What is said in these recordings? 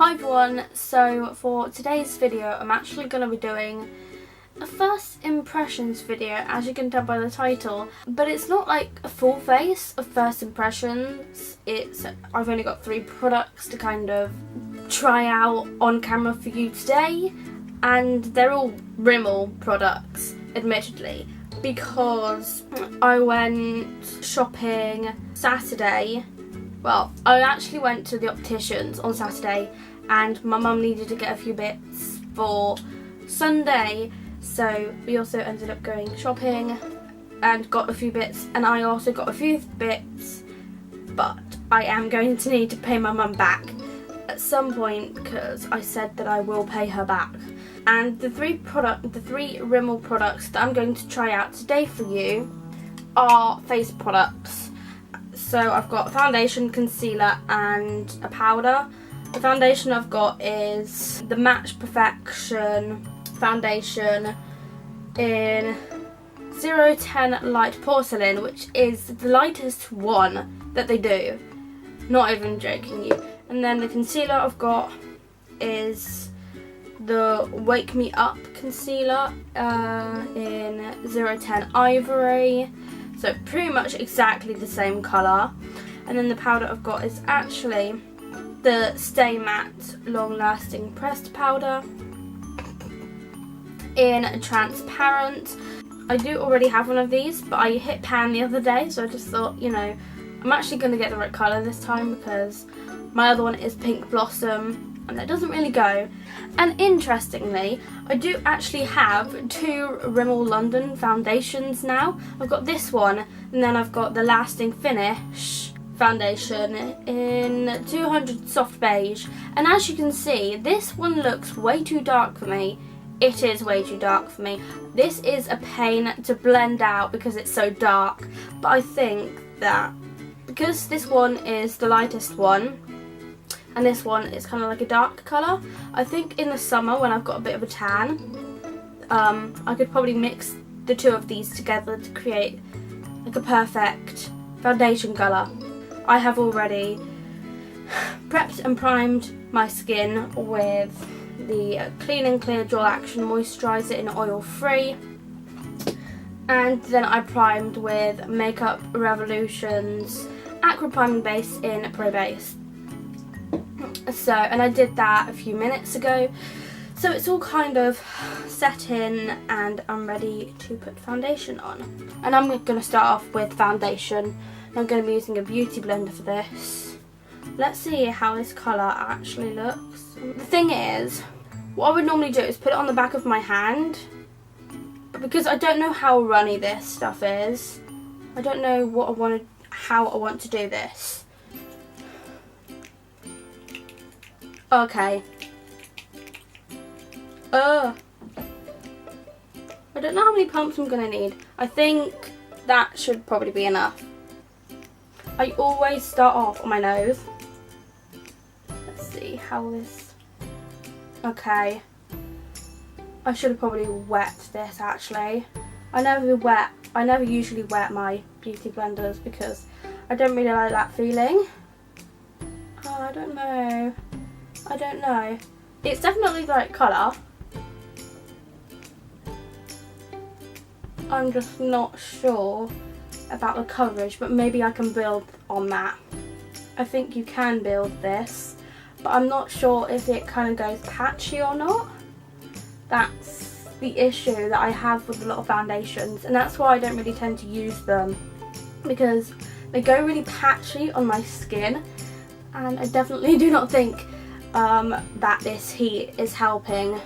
Hi everyone, so for today's video I'm actually going to be doing a first impressions video, as you can tell by the title, but it's not like a full face of first impressions. I've only got 3 products to kind of try out on camera for you today, and they're all Rimmel products, admittedly, because I went shopping Saturday. Well, I actually went to the opticians on Saturday and my mum needed to get a few bits for Sunday, so we also ended up going shopping and got a few bits, and I also got a few bits, but I am going to need to pay my mum back at some point because I said that I will pay her back. And the three Rimmel products that I'm going to try out today for you are face products. So I've got foundation, concealer and a powder. The foundation I've got is the Match Perfection foundation in 010 Light Porcelain, which is the lightest one that they do. Not even joking you. And then the concealer I've got is the Wake Me Up concealer in 010 Ivory. So pretty much exactly the same colour. And then the powder I've got is actually the Stay Matte Long Lasting Pressed Powder in transparent. I do already have one of these, but I hit pan the other day, so I just thought, you know, I'm actually going to get the right colour this time because my other one is Pink Blossom and that doesn't really go. And interestingly, I do actually have 2 Rimmel London foundations now. I've got this one and then I've got the Lasting Finish foundation in 200 Soft Beige, and as you can see, this one looks way too dark for me. It is way too dark for me. This is a pain to blend out because it's so dark, but I think that because this one is the lightest one and this one is kind of like a dark colour, I think in the summer when I've got a bit of a tan, I could probably mix the 2 of these together to create like a perfect foundation colour. I have already prepped and primed my skin with the Clean and Clear Dual Action Moisturiser in oil free, and then I primed with Makeup Revolution's Aqua Priming Base in Pro Base. So, and I did that a few minutes ago, so it's all kind of set in and I'm ready to put foundation on. And I'm going to start off with foundation. I'm going to be using a beauty blender for this. Let's see how this colour actually looks. The thing is, what I would normally do is put it on the back of my hand, but because I don't know how runny this stuff is, I don't know how I want to do this. Okay. I don't know how many pumps I'm going to need. I think that should probably be enough. I always start off on my nose. Let's see how this... Okay. I should have probably wet this actually. I never usually wet my beauty blenders because I don't really like that feeling. Oh, I don't know. It's definitely the right colour. I'm just not sure about the coverage, but maybe I can build on that. I think you can build this, but I'm not sure if it kind of goes patchy or not. That's the issue that I have with a lot of foundations, and that's why I don't really tend to use them, because they go really patchy on my skin, and I definitely do not think that this heat is helping.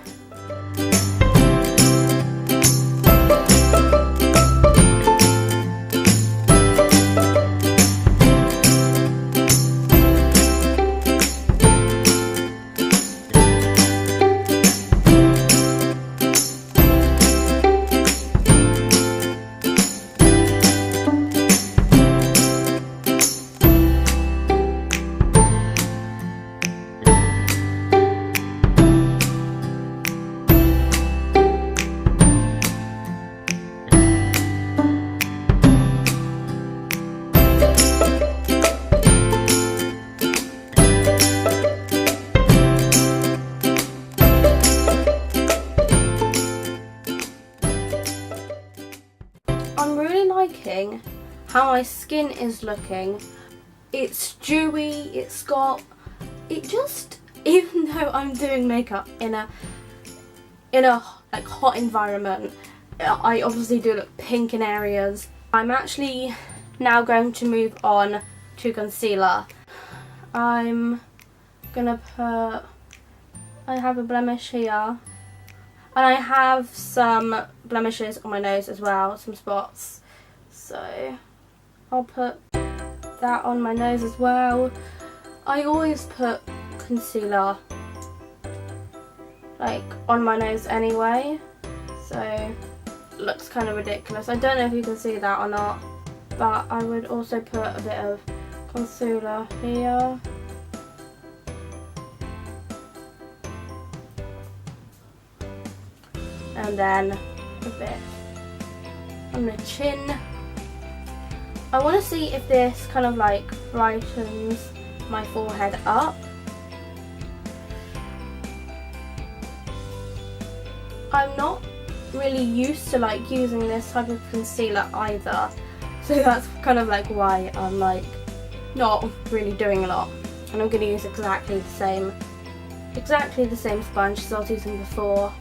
how my skin is looking. It's dewy, even though I'm doing makeup in a like hot environment, I obviously do look pink in areas. I'm actually now going to move on to concealer. I'm gonna put, I have a blemish here, and I have some blemishes on my nose as well, some spots. So I'll put that on my nose as well. I always put concealer like on my nose anyway, so it looks kind of ridiculous. I don't know if you can see that or not, but I would also put a bit of concealer here. And then a bit on the chin. I want to see if this kind of like brightens my forehead up. I'm not really used to like using this type of concealer either, so that's kind of like why I'm like not really doing a lot. And I'm going to use exactly the same sponge as I was using before.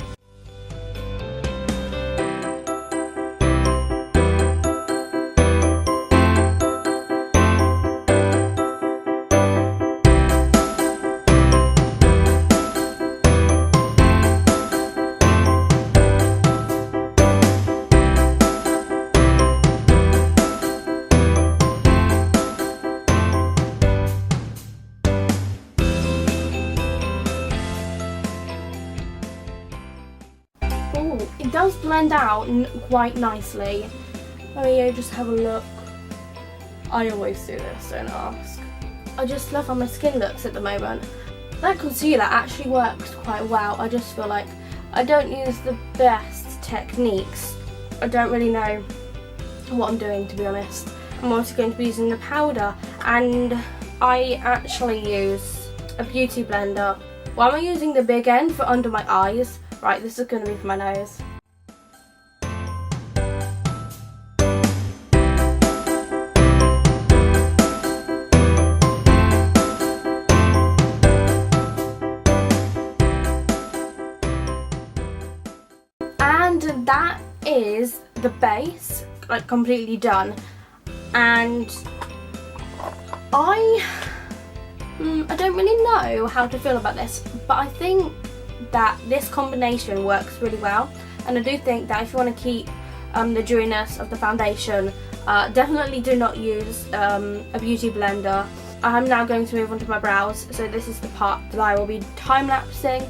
It does blend out quite nicely. Let me just have a look. I always do this, don't ask. I just love how my skin looks at the moment. That concealer actually works quite well. I just feel like I don't use the best techniques. I don't really know what I'm doing, to be honest. I'm also going to be using the powder, and I actually use a beauty blender. Why am I using the big end for under my eyes? Right, this is going to be for my nose. And that is the base, like completely done. And I don't really know how to feel about this, but I think that this combination works really well, and I do think that if you want to keep the dewiness of the foundation, definitely do not use a beauty blender. I'm now going to move on to my brows, so this is the part that I will be time-lapsing.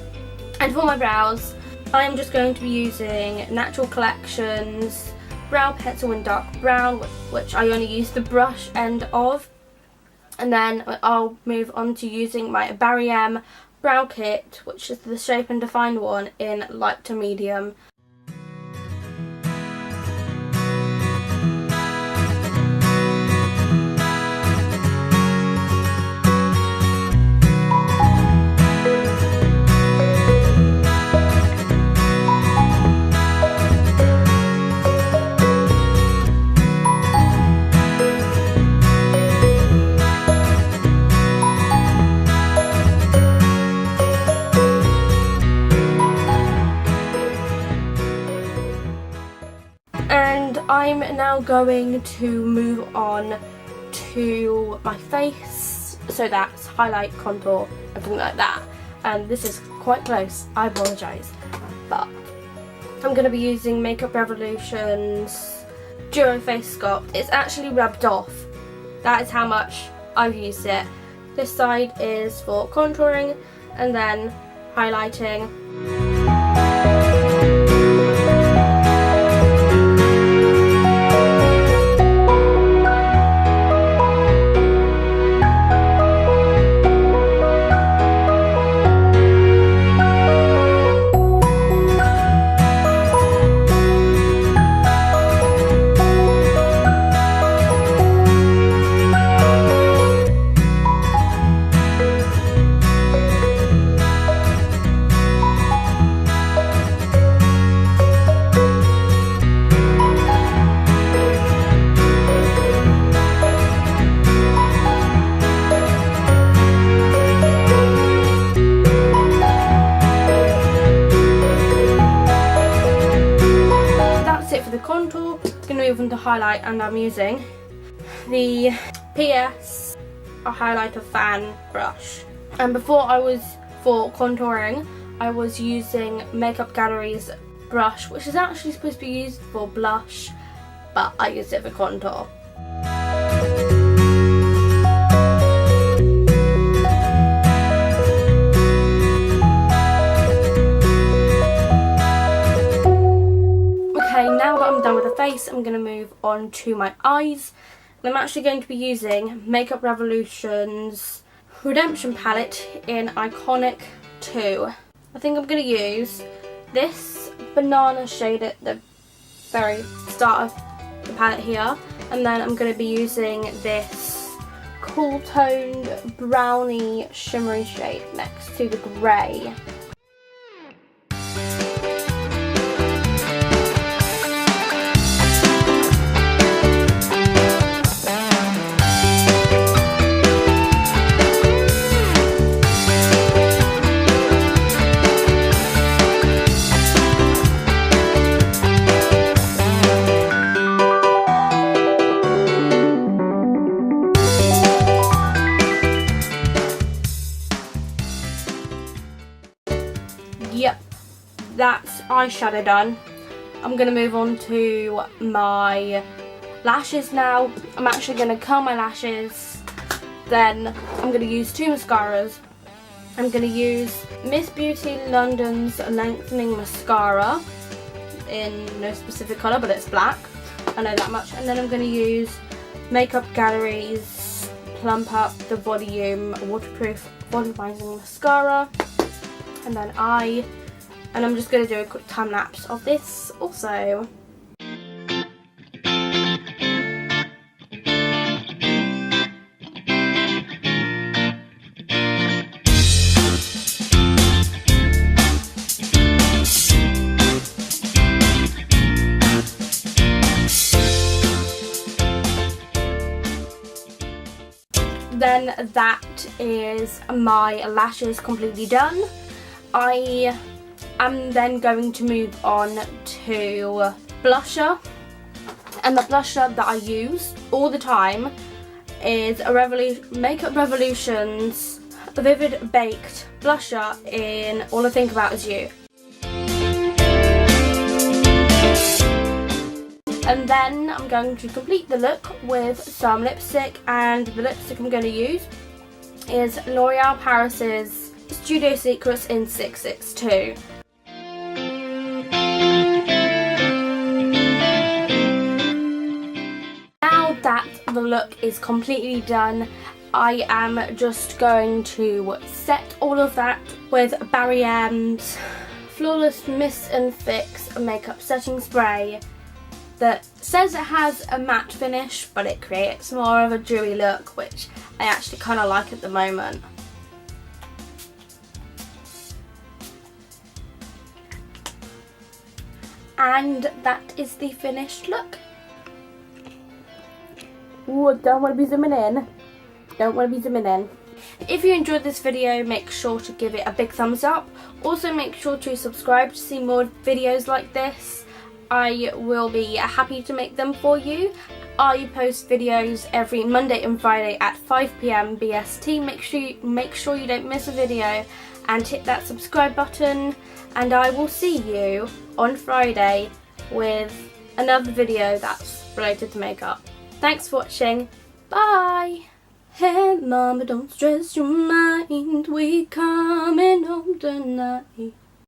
And for my brows, I am just going to be using Natural Collections Brow Pencil in Dark Brown, which I only use the brush end of. And then I'll move on to using my Barry M Brow Kit, which is the Shape and Define one in light to medium. I'm now going to move on to my face, so that's highlight, contour, everything like that. And this is quite close, I apologise, but I'm going to be using Makeup Revolution's Duo Face Sculpt. It's actually rubbed off, that is how much I've used it. This side is for contouring and then highlighting. highlight, and I'm using the PS highlighter fan brush. And before for contouring, I was using Makeup Gallery's brush, which is actually supposed to be used for blush, but I used it for contour. Okay, now that I'm done with the face, I'm going to move on to my eyes. I'm actually going to be using Makeup Revolution's Redemption palette in Iconic 2. I think I'm going to use this banana shade at the very start of the palette here, and then I'm going to be using this cool toned brownie shimmery shade next to the grey. Yep, that's eyeshadow done. I'm going to move on to my lashes now. I'm actually going to curl my lashes. Then I'm going to use two mascaras. I'm going to use Miss Beauty London's Lengthening Mascara in no specific colour, but it's black. I know that much. And then I'm going to use Makeup Gallery's Plump Up the Volume Waterproof Volumizing Mascara. And then I'm just going to do a quick time lapse of this also. Then that is my lashes completely done. I am then going to move on to blusher, and the blusher that I use all the time is Makeup Revolution's Vivid Baked blusher in All I Think About Is You. And then I'm going to complete the look with some lipstick, and the lipstick I'm going to use is L'Oreal Paris's Studio Secrets in 662. Now that the look is completely done, I am just going to set all of that with Barry M's Flawless Mist and Fix makeup setting spray that says it has a matte finish, but it creates more of a dewy look, which I actually kind of like at the moment. And that is the finished look. Ooh, I don't want to be zooming in. Don't want to be zooming in. If you enjoyed this video, make sure to give it a big thumbs up. Also make sure to subscribe to see more videos like this. I will be happy to make them for you. I post videos every Monday and Friday at 5 PM BST. Make sure you don't miss a video, and hit that subscribe button, and I will see you on Friday with another video that's related to makeup. Thanks for watching. Bye! Hey mama, don't stress your mind, we coming home tonight.